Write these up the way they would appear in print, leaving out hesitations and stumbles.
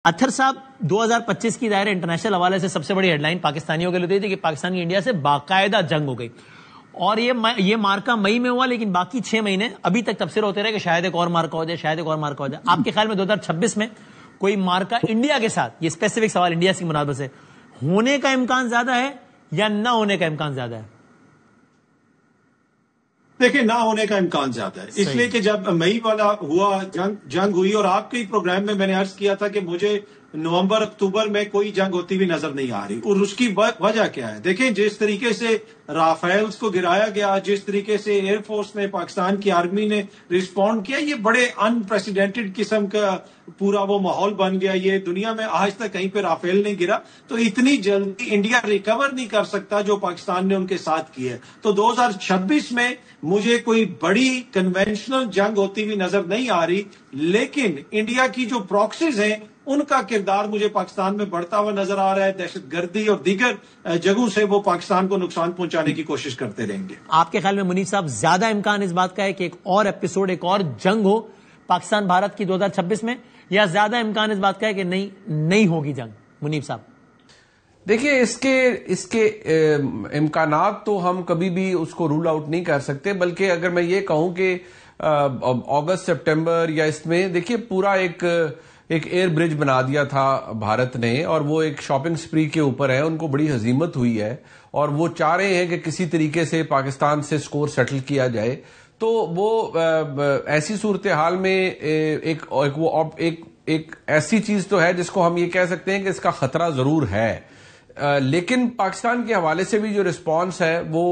اطہر صاحب 2025 کی ظاہر انٹرنیشنل حوالے سے سب سے بڑی ہیڈ لائن پاکستانیوں کے لیے تھی کہ پاکستان کی انڈیا سے باقاعدہ جنگ ہو گئی، اور یہ مارکا مئی میں ہوا، لیکن باقی 6 مہینے ابھی تک تبصرے ہوتے رہے کہ شاید ایک اور مارکا ہو جائے، شاید ایک اور مارکا ہو جائے۔ آپ کے خیال میں 2026 میں کوئی مارکا انڈیا کے ساتھ، یہ اسپیسیفک سوال انڈیا کی مناسبت سے، ہونے کا امکان زیادہ ہے یا نہ ہونے کا امکان زیادہ ہے؟ دیکھیں، نہ ہونے کا امکان زیادہ ہے، اس لیے کہ جب مئی والا ہوا جنگ ہوئی، اور آپ کے پروگرام میں نے عرض کیا تھا کہ مجھے نومبر اکتوبر میں کوئی جنگ ہوتی ہوئی نظر نہیں آ رہی، اور اس کی وجہ کیا ہے؟ دیکھیں، جس طریقے سے رافیلز کو گرایا گیا، جس طریقے سے ایئر فورس نے، پاکستان کی آرمی نے رسپونڈ کیا، یہ بڑے ان پریسیڈنٹڈ قسم کا پورا وہ ماحول بن گیا۔ یہ دنیا میں آج تک کہیں پہ رافیل نہیں گرا، تو اتنی جلدی انڈیا ریکور نہیں کر سکتا جو پاکستان نے ان کے ساتھ کی ہے۔ تو 2026 میں مجھے کوئی بڑی کنونشنل جنگ ہوتی ہوئی نظر نہیں آ رہی، لیکن انڈیا کی جو پراکسیز ہیں ان کا کردار مجھے پاکستان میں بڑھتا ہوا نظر آ رہا ہے۔ دہشت گردی اور دیگر جگہوں سے وہ پاکستان کو نقصان پہنچانے کی کوشش کرتے رہیں گے۔ آپ کے خیال میں منیب صاحب زیادہ امکان اس بات کا ہے کہ ایک اور ایپیسوڈ، ایک اور جنگ ہو پاکستان بھارت کی 2026 میں، یا زیادہ امکان اس بات کا ہے کہ نہیں ہوگی جنگ؟ منیب صاحب دیکھیے، اس کے امکانات تو ہم کبھی بھی اس کو رول آؤٹ نہیں کر سکتے، بلکہ اگر میں یہ کہوں کہ اگست سپٹمبر یا اس میں دیکھیے پورا ایک ایئر برج بنا دیا تھا بھارت نے، اور وہ ایک شاپنگ سپری کے اوپر ہے، ان کو بڑی ہزیمت ہوئی ہے، اور وہ چاہ رہے ہیں کہ کسی طریقے سے پاکستان سے سکور سیٹل کیا جائے۔ تو وہ ایسی صورتحال میں ایک ایسی چیز تو ہے جس کو ہم یہ کہہ سکتے ہیں کہ اس کا خطرہ ضرور ہے، لیکن پاکستان کے حوالے سے بھی جو رسپانس ہے وہ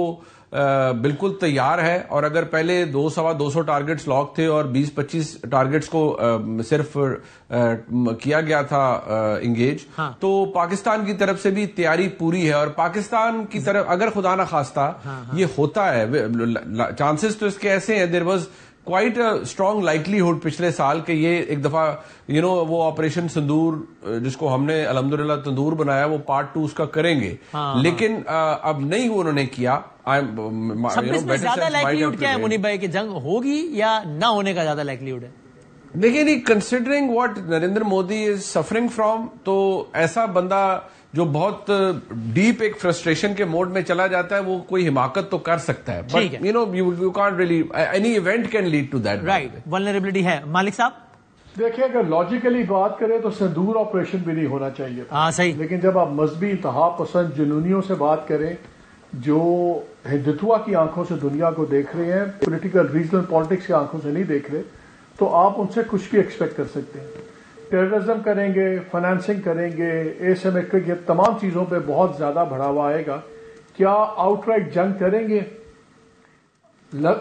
بالکل تیار ہے، اور اگر پہلے 200 ٹارگٹس لاک تھے اور 20-25 ٹارگٹس کو صرف کیا گیا تھا انگیج، تو پاکستان کی طرف سے بھی تیاری پوری ہے، اور پاکستان کی طرف اگر خدا نہ خواستہ یہ ہوتا ہے، چانسز تو اس کے ایسے ہیں، there was quite strong likelihood پچھلے سال کہ یہ ایک دفعہ وہ آپریشن سندور جس کو ہم نے الحمدللہ تندور بنایا، وہ پارٹ 2 اس کا کریں گے، لیکن اب نہیں وہ انہوں نے کیا۔ 26 میں زیادہ لائکلیہڈ کیا ہے منیب بھائی کہ جنگ ہوگی یا نہ ہونے کا زیادہ لائکلیہڈ ہے؟ دیکھیے، considering what Narendra Modi is suffering from, تو ایسا بندہ جو بہت ڈیپ ایک فرسٹریشن کے موڈ میں چلا جاتا ہے، وہ کوئی حماقت تو کر سکتا ہے، but you can't really any event can lead to that. Right, vulnerability ہے۔ مالک صاحب دیکھیں، اگر لاجیکلی بات کریں تو سندور آپریشن بھی نہیں ہونا چاہیے تھا۔ ہاں صحیح، لیکن جب آپ مذہبی انتہا پسند جنونیوں سے بات کریں جو ہندوتوا کی آنکھوں سے دنیا کو دیکھ رہے ہیں، پولیٹیکل ریجنل پالیٹکس کی آنکھوں سے نہیں دیکھ رہے، تو آپ ان سے کچھ بھی ایکسپیکٹ کر سکتے ہیں۔ ٹیررزم کریں گے، فائنانسنگ کریں گے، ایسیمیٹرک، یہ تمام چیزوں پہ بہت زیادہ بڑھاوا آئے گا۔ کیا آؤٹ رائٹ جنگ کریں گے؟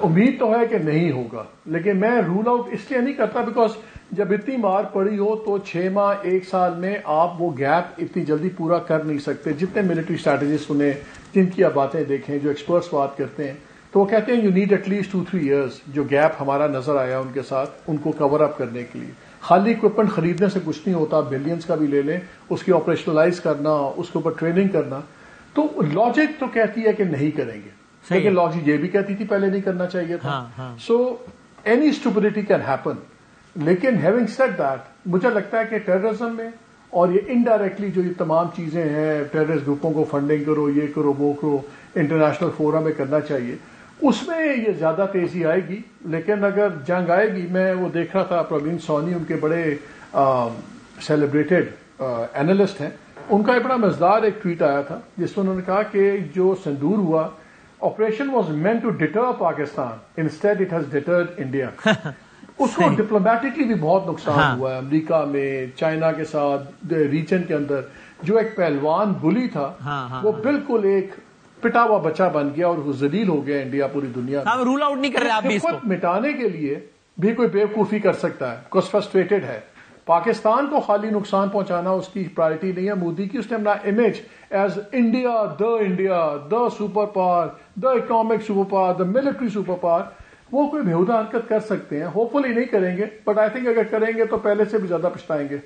امید تو ہے کہ نہیں ہوگا، لیکن میں رول آؤٹ اس لیے نہیں کرتا بیکاز جب اتنی مار پڑی ہو تو 6 ماہ 1 سال میں آپ وہ گیپ اتنی جلدی پورا کر نہیں سکتے۔ جتنے ملٹری اسٹریٹجسٹ سنیں، جن کی آپ باتیں دیکھیں، جو ایکسپرٹس بات کرتے ہیں، تو وہ کہتے ہیں you need at least 2-3 years, جو گیپ ہمارا نظر آیا ان کے ساتھ، ان کو کور اپ کرنے کے لیے۔ خالی اکوپمنٹ خریدنے سے کچھ نہیں ہوتا، بلینز کا بھی لے لیں، اس کی آپریشنلائز کرنا، اس کے اوپر ٹریننگ کرنا، تو لاجک تو کہتی ہے کہ نہیں کریں گے، لیکن لاجک یہ بھی کہتی تھی پہلے نہیں کرنا چاہیے تھا۔ سو اینی اسٹوپڈیٹی کین ہیپن، لیکن ہیونگ سیڈ دیٹ، مجھے لگتا ہے کہ ٹیررزم میں اور یہ انڈائریکٹلی جو یہ تمام چیزیں ہیں، ٹیررسٹ گروپوں کو فنڈنگ کرو، یہ کرو، وہ کرو، انٹرنیشنل فورم میں کرنا چاہیے، اس میں یہ زیادہ تیزی آئے گی۔ لیکن اگر جنگ آئے گی، میں وہ دیکھ رہا تھا، پروین سونی ان کے بڑے سیلیبریٹڈ اینالسٹ ہیں، ان کا بڑا مزدار ایک ٹویٹ آیا تھا جس میں انہوں نے کہا کہ جو سندور ہوا، operation was meant to deter Pakistan, instead it has deterred India. اس کو ڈپلومیٹکلی بھی بہت نقصان ہوا ہے، امریکہ میں، چائنا کے ساتھ، ریجن کے اندر جو ایک پہلوان بلی تھا وہ بالکل ایک پٹا ہوا بچہ بن گیا، اور وہ ذلیل ہو گیا انڈیا پوری دنیا میں۔ رول آؤٹ نہیں کر رہے آپ بھی اس کو، مٹانے کے لیے بھی کوئی بیوقوفی کر سکتا ہے، کچھ فرسٹریٹڈ ہے۔ پاکستان کو خالی نقصان پہنچانا اس کی پرائرٹی نہیں ہے مودی کی، اس نے اپنا image as India the super power, the economic super power, the military super power, وہ کوئی بےہودہ حرکت کر سکتے ہیں، ہوپ فلی نہیں کریں گے، بٹ آئی تھنک اگر کریں گے تو پہلے سے بھی زیادہ پچھتائیں گے۔